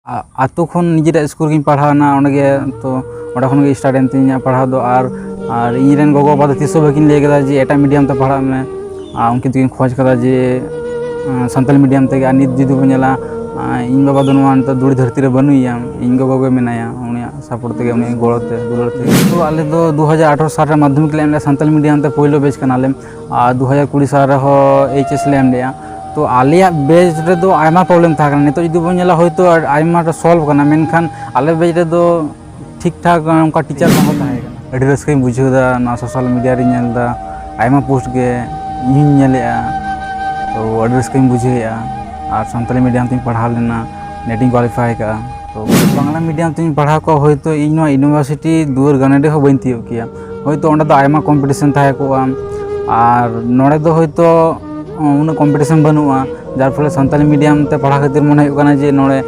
आतो खन निजेरा स्कूल गिन पढ़ाना ओंडे तो ओंडे खन गे स्टार्ट एन तिᱧᱟ पढ़ाव दो और इᱧ रेन गोगो बाबा तीसो बाकिन लay कदा जे एटा मीडियम ते पढ़ाग में उनकिन तकिन खोज कदा जे सानताली मीडियम ते नित जुदी बो नेला इन बाबा दो नोवा दुड़ी धरती रे बनुया इन गोगो गे मेनाया उनिया सपोर्ट ते उनी गोड़ते दुलर ते तो आले दो 2018 साल रे माध्यमिक ले एमले सानताली मीडियम ते पहिलो बेच कनाले 2020 साल रे हो एचएस ले एमलेया तो आलिया बेज रे दो आयमा प्रॉब्लम था नितो जुदी बो नेला होयतो आयमा सॉल्व कना मेनखान आले बेज रे दो ठीक ठाक उनका टीचर बा ताहे कना अडी रस्के बुझेदा ना सोशल मीडिया रे नेलदा आयमा पोस्ट गे इन नेलेआ तो अडी रस्के बुझेया और सानताली मीडियम ते पढ़ा लेना नेटिंग क्वालिफाई का तो बांग्ला मीडियम ते पढ़ा को होयतो इन नो यूनिवर्सिटी दूर गनेडे हो बइन तियो किया होयतो ओंडे दो आयमा कॉम्पिटिशन थाहे को और नोडे दो होयतो उन कॉम्पिटिशन बनुआ जार फले सानताली मीडियम ते पढ़ा खातिर मन हुई जे नोडे